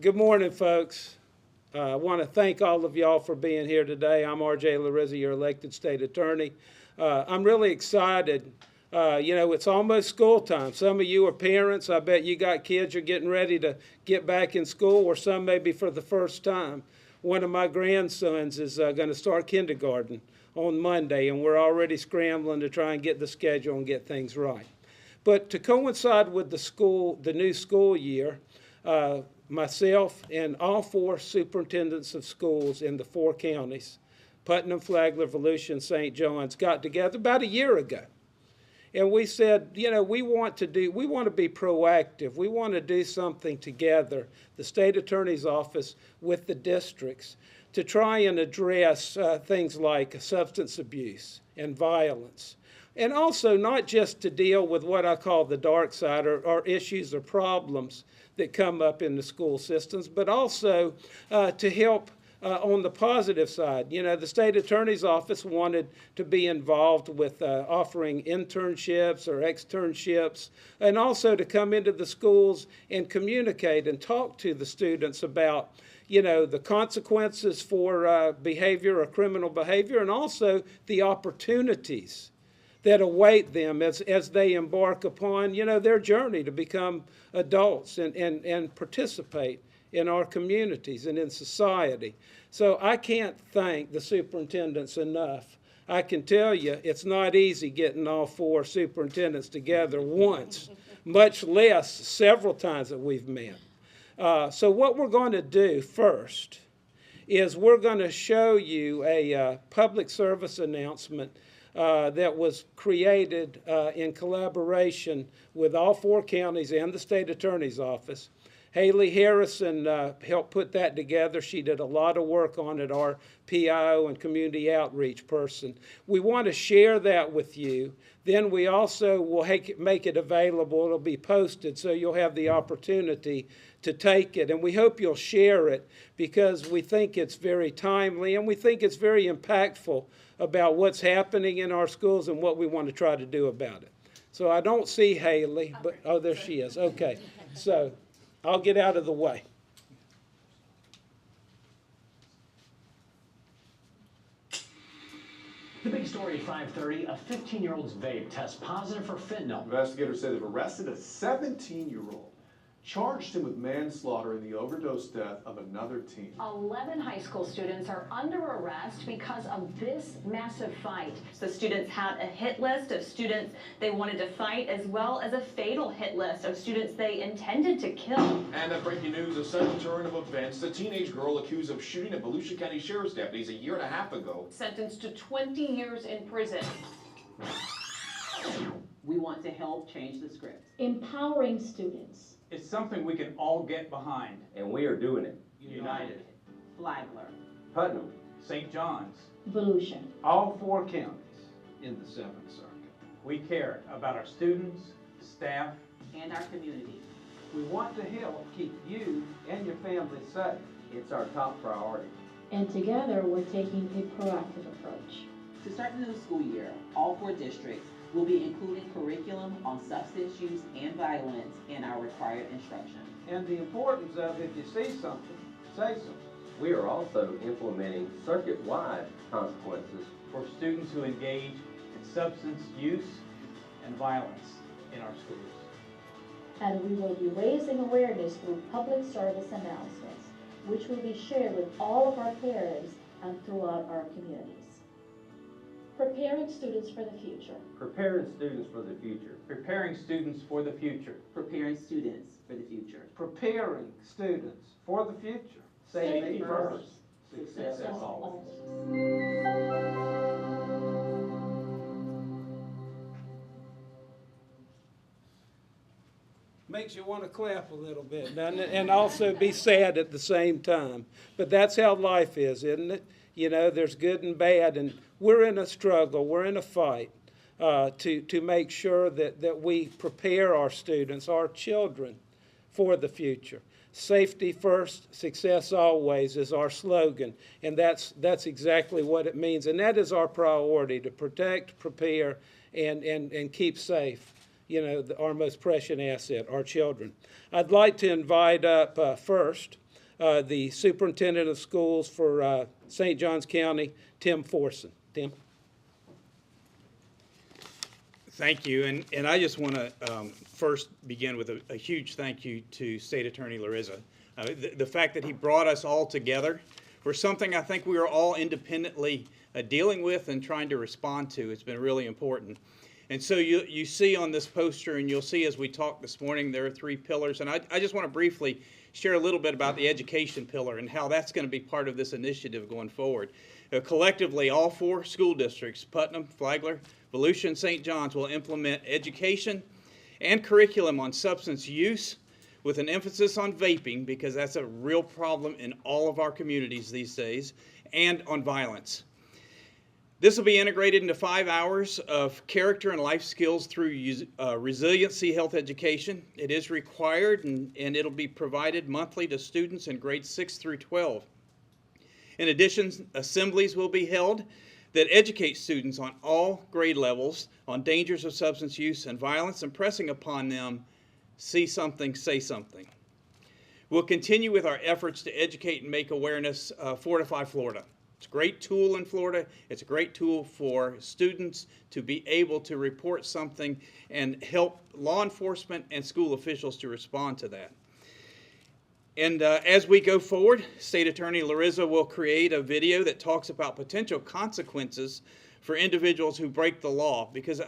Good morning, folks. I want to thank all of y'all for being here today. I'm R.J. Larizza, your elected state attorney. I'm really excited. It's almost school time. Some of you are parents. I bet you got kids you're getting ready to get back in school, or some maybe for the first time. One of my grandsons is going to start kindergarten on Monday, and we're already scrambling to try and get the schedule and get things right. But to coincide with the new school year, myself and all four superintendents of schools in the 4 counties, Putnam, Flagler, Volusia, and St. John's, got together about a year ago. And we said, we want to be proactive. We want to do something together, the state attorney's office with the districts, to try and address things like substance abuse and violence. And also not just to deal with what I call the dark side or issues or problems that come up in the school systems, but also to help on the positive side. The state attorney's office wanted to be involved with offering internships or externships, and also to come into the schools and communicate and talk to the students about the consequences for behavior or criminal behavior, and also the opportunities that await them as they embark upon, their journey to become adults and participate in our communities and in society. So I can't thank the superintendents enough. I can tell you it's not easy getting all 4 superintendents together once, much less several times that we've met. So what we're going to do first is we're going to show you a public service announcement that was created in collaboration with all 4 counties and the state attorney's office. Haley Harrison helped put that together. She did a lot of work on it, our PIO and community outreach person. We want to share that with you. Then we also will make it available. It'll be posted, so you'll have the opportunity to take it. And we hope you'll share it because we think it's very timely and we think it's very impactful about what's happening in our schools and what we want to try to do about it. So I don't see Haley, but oh, there she is. Okay, so I'll get out of the way. The big story at 5:30, a 15-year-old's vape tests positive for fentanyl. Investigators say they've arrested a 17-year-old, charged him with manslaughter in the overdose death of another teen. 11 high school students are under arrest because of this massive fight. The students had a hit list of students they wanted to fight, as well as a fatal hit list of students they intended to kill. And that breaking news, a sudden turn of events. The teenage girl accused of shooting a Volusia County Sheriff's deputies a year and a half ago. Sentenced to 20 years in prison. We want to help change the script. Empowering students. It's something we can all get behind. And we are doing it. United. Flagler. Putnam. St. John's. Volusia. All 4 counties in the 7th Circuit. We care about our students, staff, and our community. We want to help keep you and your family safe. It's our top priority. And together we're taking a proactive approach. To start the new school year, all 4 districts will be including curriculum on substance use and violence in our required instruction. And the importance of, if you see something, say something. We are also implementing circuit-wide consequences for students who engage in substance use and violence in our schools. And we will be raising awareness through public service announcements, which will be shared with all of our parents and throughout our communities. Preparing students for the future. Preparing students for the future. Preparing students for the future. Preparing students for the future. Preparing students for the future. Safety first. Success always. Makes you want to clap a little bit, doesn't it? And also be sad at the same time. But that's how life is, isn't it? There's good and bad, and we're in a struggle, we're in a fight to make sure that we prepare our students, our children, for the future. Safety first, success always is our slogan, and that's exactly what it means. And that is our priority, to protect, prepare, and keep safe, our most precious asset, our children. I'd like to invite up first the Superintendent of Schools for St. Johns County, Tim Forson. Tim? Thank you, and I just want to first begin with a huge thank you to State Attorney Larizza. The fact that he brought us all together for something I think we are all independently dealing with and trying to respond to. It's been really important. And so you see on this poster, and you'll see as we talk this morning, there are 3 pillars. And I just want to briefly share a little bit about the education pillar and how that's going to be part of this initiative going forward. Collectively, all 4 school districts, Putnam, Flagler, Volusia, and St. John's, will implement education and curriculum on substance use with an emphasis on vaping, because that's a real problem in all of our communities these days, and on violence. This will be integrated into 5 hours of character and life skills through resiliency health education. It is required, and it'll be provided monthly to students in grades 6 through 12. In addition, assemblies will be held that educate students on all grade levels on dangers of substance use and violence, impressing upon them, see something, say something. We'll continue with our efforts to educate and make awareness Fortify Florida. It's a great tool in Florida. It's a great tool for students to be able to report something and help law enforcement and school officials to respond to that. And as we go forward, State Attorney Larizza will create a video that talks about potential consequences for individuals who break the law, because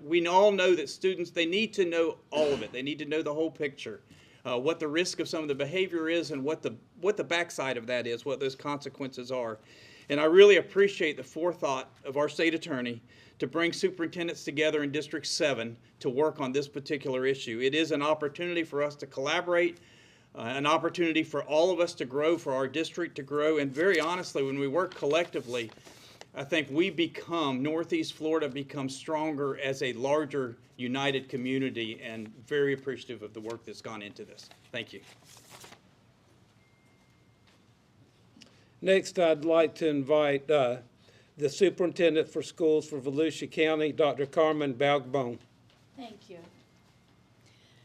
we all know that students, they need to know all of it. They need to know the whole picture, what the risk of some of the behavior is and what the backside of that is, what those consequences are. And I really appreciate the forethought of our state attorney to bring superintendents together in District 7 to work on this particular issue. It is an opportunity for us to collaborate, an opportunity for all of us to grow, for our district to grow, and very honestly, when we work collectively, I think Northeast Florida becomes stronger as a larger, united community, and very appreciative of the work that's gone into this. Thank you. Next, I'd like to invite the Superintendent for Schools for Volusia County, Dr. Carmen Balgobin. Thank you.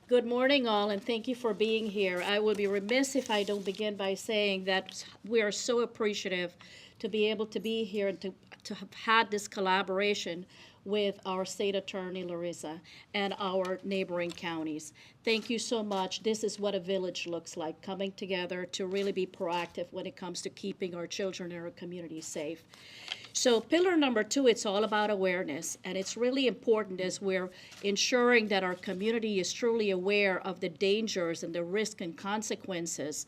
Good morning, all, and thank you for being here. I would be remiss if I don't begin by saying that we are so appreciative to be able to be here and to have had this collaboration with our state attorney, Larizza, and our neighboring counties. Thank you so much. This is what a village looks like, coming together to really be proactive when it comes to keeping our children and our community safe. So pillar number 2, it's all about awareness, and it's really important as we're ensuring that our community is truly aware of the dangers and the risk and consequences,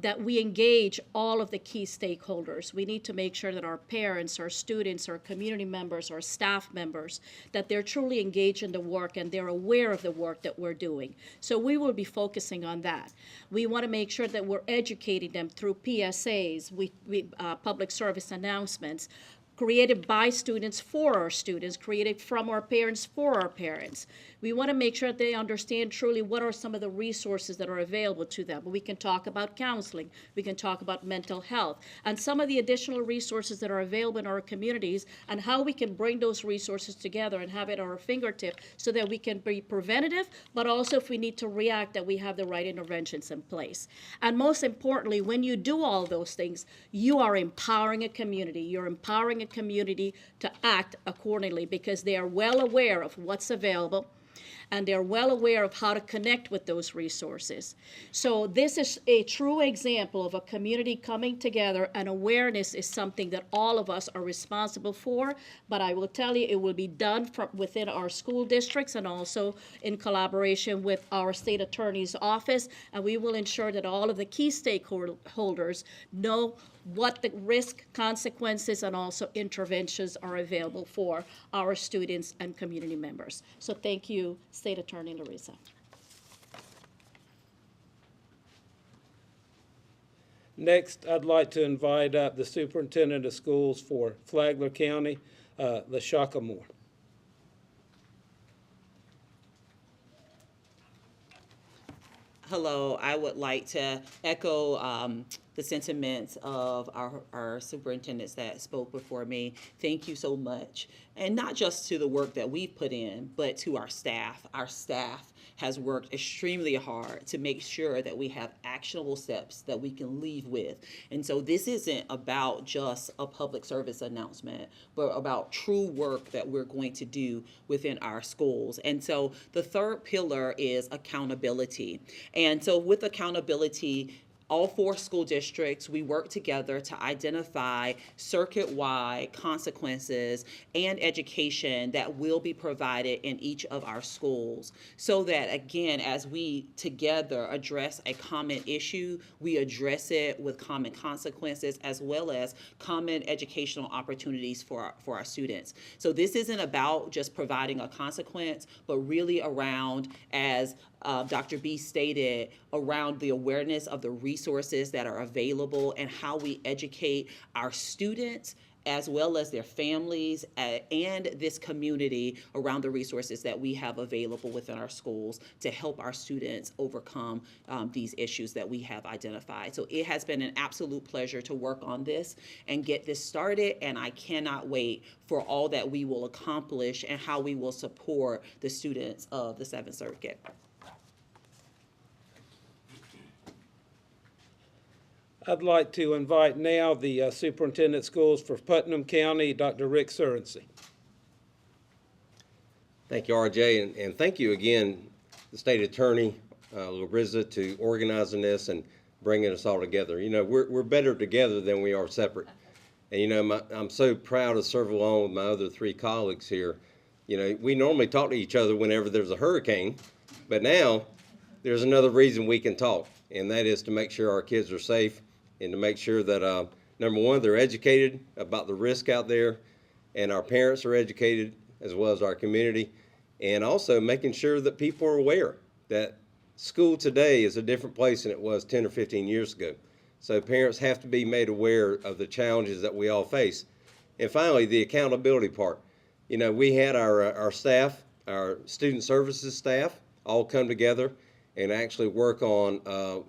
that we engage all of the key stakeholders. We need to make sure that our parents, our students, our community members, our staff members, that they're truly engaged in the work and they're aware of the work that we're doing. So we will be focusing on that. We want to make sure that we're educating them through PSAs, public service announcements, created by students for our students, created from our parents for our parents. We want to make sure that they understand truly what are some of the resources that are available to them. We can talk about counseling, we can talk about mental health, and some of the additional resources that are available in our communities, and how we can bring those resources together and have it at our fingertip so that we can be preventative, but also if we need to react, that we have the right interventions in place. And most importantly, when you do all those things, you are empowering a community. You're empowering a community to act accordingly, because they are well aware of what's available, and they're well aware of how to connect with those resources. So this is a true example of a community coming together, and awareness is something that all of us are responsible for, but I will tell you, it will be done from within our school districts and also in collaboration with our state attorney's office, and we will ensure that all of the key stakeholders know what the risk, consequences, and also interventions are available for our students and community members. So thank you, State Attorney Larizza. Next, I'd like to invite up the Superintendent of Schools for Flagler County, LaShakia. hello. I would like to echo the sentiments of our superintendents that spoke before me. Thank you so much. And not just to the work that we've put in, but to our staff. Our staff has worked extremely hard to make sure that we have actionable steps that we can leave with. And so this isn't about just a public service announcement, but about true work that we're going to do within our schools. And so the third pillar is accountability. And so with accountability, all 4 school districts, we work together to identify circuit-wide consequences and education that will be provided in each of our schools, so that, again, as we together address a common issue, we address it with common consequences as well as common educational opportunities for our students. So this isn't about just providing a consequence, but really around, as Dr. B stated, around the awareness of the resources that are available and how we educate our students as well as their families and this community around the resources that we have available within our schools to help our students overcome these issues that we have identified. So it has been an absolute pleasure to work on this and get this started, and I cannot wait for all that we will accomplish and how we will support the students of the 7th Circuit. I'd like to invite now the Superintendent of Schools for Putnam County, Dr. Rick Surrency. Thank you, RJ, and thank you again, the State Attorney, Larizza, to organizing this and bringing us all together. You know, we're better together than we are separate. And, you know, I'm so proud to serve along with my other 3 colleagues here. You know, we normally talk to each other whenever there's a hurricane, but now there's another reason we can talk, and that is to make sure our kids are safe and to make sure that, number one, they're educated about the risk out there, and our parents are educated as well as our community, and also making sure that people are aware that school today is a different place than it was 10 or 15 years ago. So parents have to be made aware of the challenges that we all face. And finally, the accountability part. You know, we had our staff, our student services staff, all come together and actually work on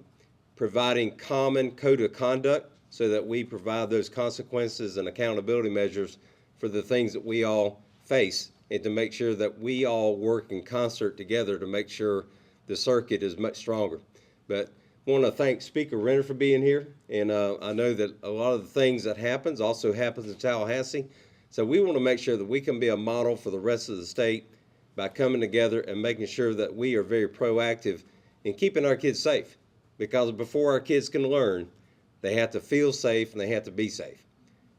providing common code of conduct so that we provide those consequences and accountability measures for the things that we all face, and to make sure that we all work in concert together to make sure the circuit is much stronger. But I want to thank Speaker Renner for being here, and I know that a lot of the things that happens also happens in Tallahassee. So we want to make sure that we can be a model for the rest of the state by coming together and making sure that we are very proactive in keeping our kids safe. Because before our kids can learn, they have to feel safe and they have to be safe.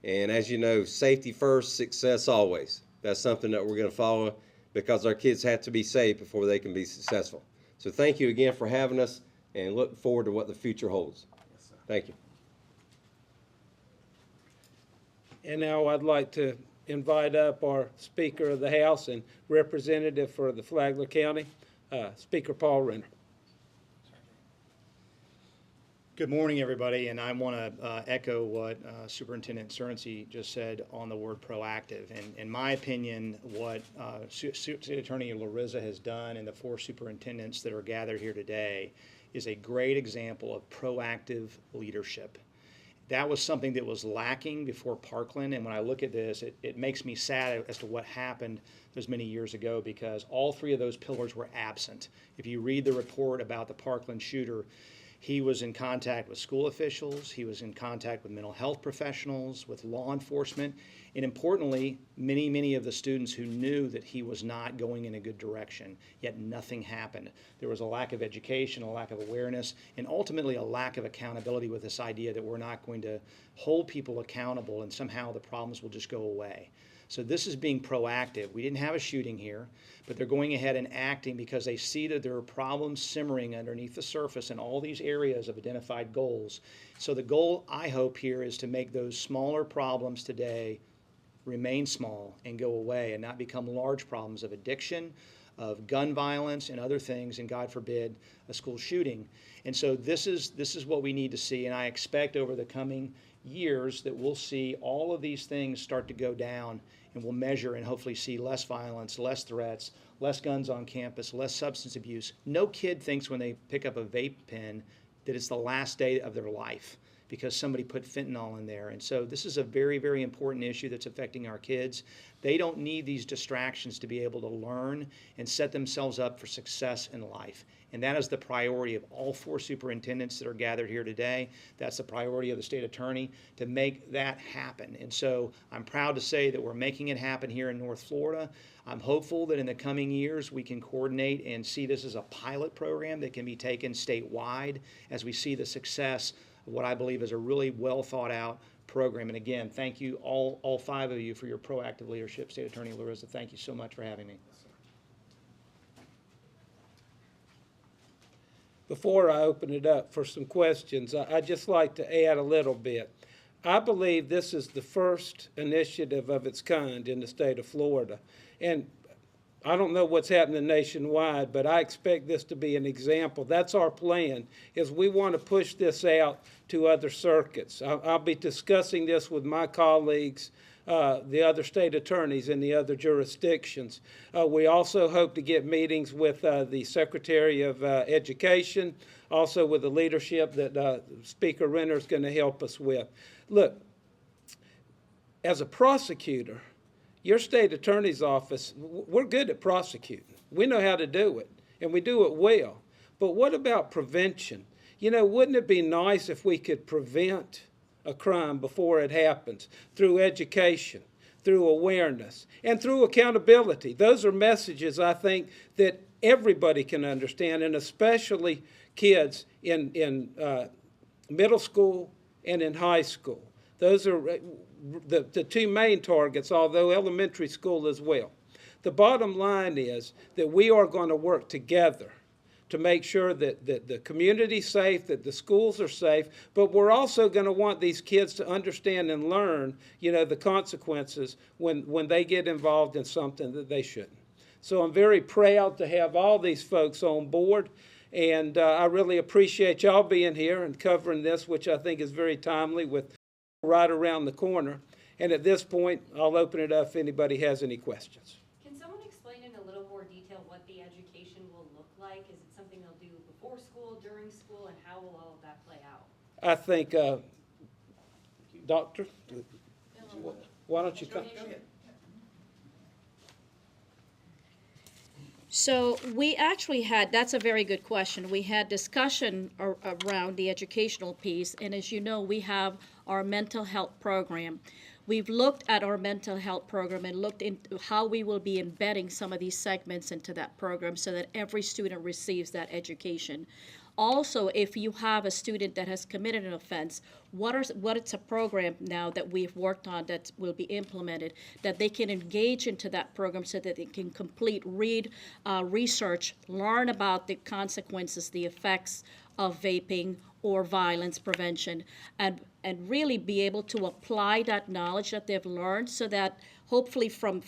And as you know, safety first, success always. That's something that we're going to follow, because our kids have to be safe before they can be successful. So thank you again for having us, and look forward to what the future holds. Thank you. And now I'd like to invite up our Speaker of the House and representative for the Flagler County, Speaker Paul Renner. Good morning, everybody, and I want to echo what Superintendent Surrency just said on the word proactive. And in my opinion, what State Attorney Larizza has done and the 4 superintendents that are gathered here today is a great example of proactive leadership. That was something that was lacking before Parkland, and when I look at this, it makes me sad as to what happened those many years ago, because all 3 of those pillars were absent. If you read the report about the Parkland shooter, he was in contact with school officials, he was in contact with mental health professionals, with law enforcement, and importantly, many of the students who knew that he was not going in a good direction, yet nothing happened. There was a lack of education, a lack of awareness, and ultimately a lack of accountability with this idea that we're not going to hold people accountable and somehow the problems will just go away. So this is being proactive. We didn't have a shooting here, but they're going ahead and acting because they see that there are problems simmering underneath the surface in all these areas of identified goals. So the goal, I hope, here is to make those smaller problems today remain small and go away and not become large problems of addiction, of gun violence and other things, and God forbid, a school shooting. And so this is what we need to see, and I expect over the coming years that we'll see all of these things start to go down, and we'll measure and hopefully see less violence, less threats, less guns on campus, less substance abuse. No kid thinks when they pick up a vape pen that it's the last day of their life because somebody put fentanyl in there. And so this is a very, very important issue that's affecting our kids. They don't need these distractions to be able to learn and set themselves up for success in life. And that is the priority of all 4 superintendents that are gathered here today. That's the priority of the state attorney, to make that happen. And so I'm proud to say that we're making it happen here in North Florida. I'm hopeful that in the coming years we can coordinate and see this as a pilot program that can be taken statewide as we see the success of what I believe is a really well thought out program. And again, thank you all 5 of you for your proactive leadership. State Attorney Larizza, thank you so much for having me. Before I open it up for some questions, I'd just like to add a little bit. I believe this is the first initiative of its kind in the state of Florida. And I don't know what's happening nationwide, but I expect this to be an example. That's our plan, is we want to push this out to other circuits. I'll be discussing this with my colleagues, the other state attorneys in the other jurisdictions. We also hope to get meetings with the Secretary of Education, also with the leadership that Speaker Renner is going to help us with. Look, as a prosecutor, your state attorney's office, we're good at prosecuting. We know how to do it, and we do it well. But what about prevention? You know, wouldn't it be nice if we could prevent a crime before it happens through education, through awareness, and through accountability? Those are messages, I think, that everybody can understand, and especially kids in middle school and in high school. Those are the 2 main targets, although elementary school as well. The bottom line is that we are going to work together to make sure that the community's safe, that the schools are safe, but we're also going to want these kids to understand and learn, you know, the consequences when they get involved in something that they shouldn't. So I'm very proud to have all these folks on board, and I really appreciate y'all being here and covering this, which I think is very timely with right around the corner. And at this point, I'll open it up if anybody has any questions. Can someone explain in a little more detail what the education will look like? Is it something they'll do before school, during school, and how will all of that play out? I think, Doctor, why don't you come? So we actually had, that's a very good question. We had discussion around the educational piece, and as you know, we have our mental health program. We've looked at our mental health program and looked into how we will be embedding some of these segments into that program so that every student receives that education. Also, if you have a student that has committed an offense, what it's a program now that we've worked on that will be implemented, that they can engage into that program so that they can read, research, learn about the consequences, the effects of vaping or violence prevention, and really be able to apply that knowledge that they've learned so that hopefully from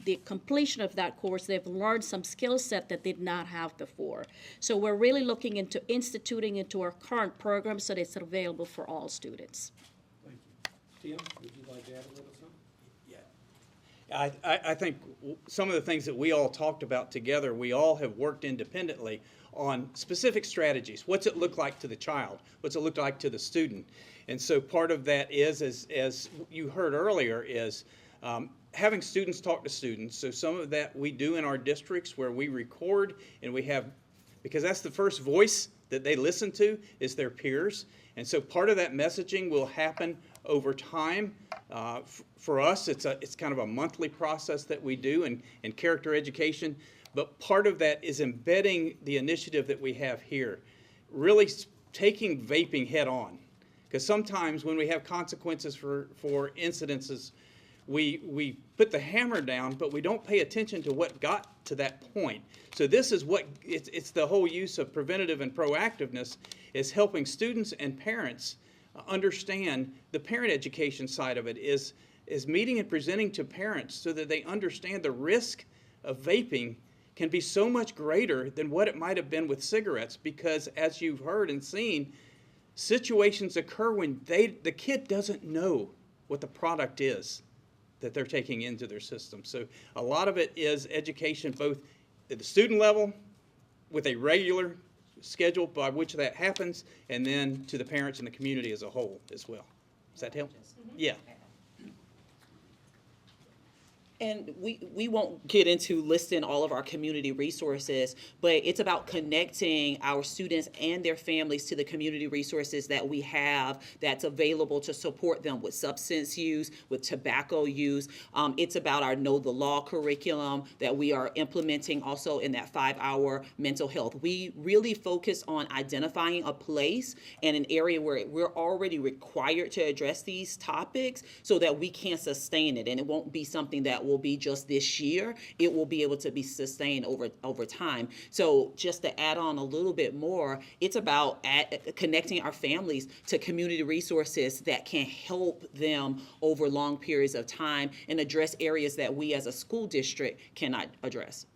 the completion of that course, they've learned some skill set that they did not have before. So we're really looking into instituting into our current program so that it's available for all students. Thank you. Tim, would you like to add a little something? Yeah, I think some of the things that we all talked about together, we all have worked independently on specific strategies. What's it look like to the child? What's it look like to the student? And so part of that is, as you heard earlier, is having students talk to students. So some of that we do in our districts where we record and we have, because that's the first voice that they listen to is their peers. And so part of that messaging will happen over time. For us, it's kind of a monthly process that we do in character education. But part of that is embedding the initiative that we have here, really taking vaping head on. Because sometimes when we have consequences for incidences, we put the hammer down, but we don't pay attention to what got to that point. So this is what, it's the whole use of preventative and proactiveness is helping students and parents understand the parent education side of it is meeting and presenting to parents so that they understand the risk of vaping can be so much greater than what it might have been with cigarettes, because as you've heard and seen, situations occur when the kid doesn't know what the product is that they're taking into their system. So a lot of it is education, both at the student level, with a regular schedule by which that happens, and then to the parents and the community as a whole as well. Does that help? Yeah. And we won't get into listing all of our community resources, but it's about connecting our students and their families to the community resources that we have that's available to support them with substance use, with tobacco use. It's about our Know the Law curriculum that we are implementing also in that 5-hour mental health. We really focus on identifying a place and an area where we're already required to address these topics so that we can sustain it, and it won't be something that will be just this year. It will be able to be sustained over time. So just to add on a little bit more, it's about connecting our families to community resources that can help them over long periods of time and address areas that we as a school district cannot address.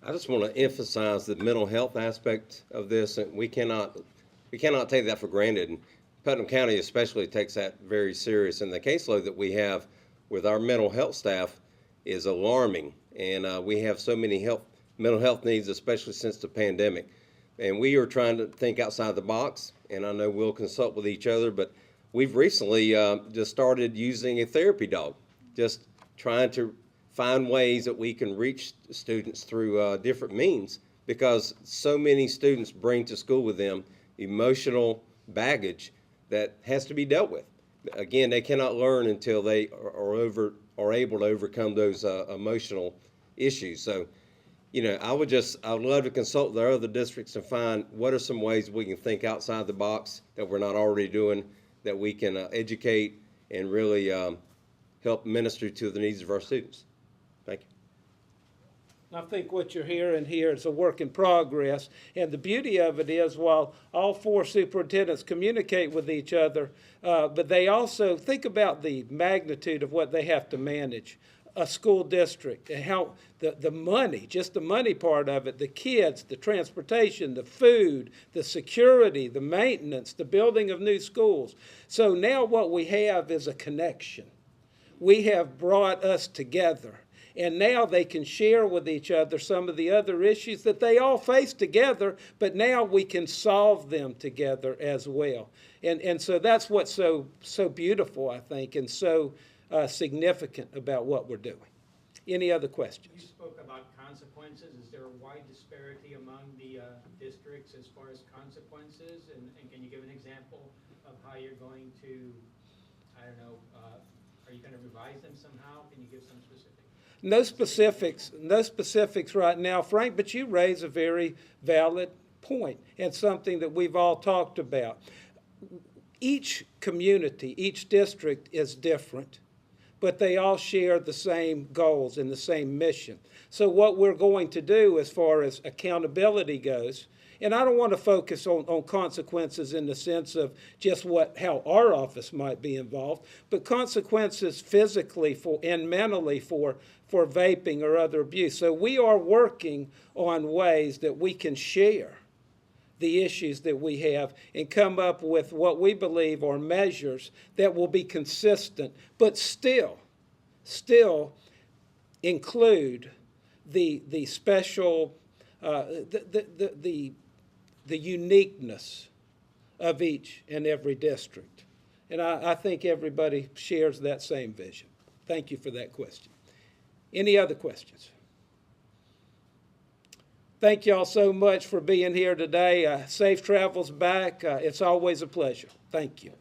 I just want to emphasize the mental health aspect of this, and we cannot take that for granted. And Putnam County especially takes that very serious, and the caseload that we have with our mental health staff is alarming, and we have so many mental health needs, especially since the pandemic. And we are trying to think outside the box, and I know we'll consult with each other, but we've recently just started using a therapy dog, just trying to find ways that we can reach students through different means, because so many students bring to school with them emotional baggage that has to be dealt with. Again, they cannot learn until they are able to overcome those emotional issues. So, I would love to consult with our other districts and find what are some ways we can think outside the box that we're not already doing, that we can educate and really help minister to the needs of our students. Thank you. I think what you're hearing here is a work in progress, and the beauty of it is, while all 4 superintendents communicate with each other, but they also think about the magnitude of what they have to manage. A school district, and how the money, just the money part of it, the kids, the transportation, the food, the security, the maintenance, the building of new schools. So now what we have is a connection. We have brought us together. And now they can share with each other some of the other issues that they all face together, but now we can solve them together as well. And so that's what's so beautiful, I think, and so significant about what we're doing. Any other questions? You spoke about consequences. Is there a wide disparity among the districts as far as consequences? And can you give an example of how you're going to, I don't know, are you going to revise them somehow? Can you give some specifics? No specifics right now, Frank, but you raise a very valid point and something that we've all talked about. Each community, each district is different, but they all share the same goals and the same mission. So what we're going to do as far as accountability goes, and I don't want to focus on consequences in the sense of just how our office might be involved, but consequences physically and mentally for vaping or other abuse. So we are working on ways that we can share the issues that we have and come up with what we believe are measures that will be consistent, but still include the special, the uniqueness of each and every district. And I think everybody shares that same vision. Thank you for that question. Any other questions? Thank you all so much for being here today. Safe travels back. It's always a pleasure. Thank you.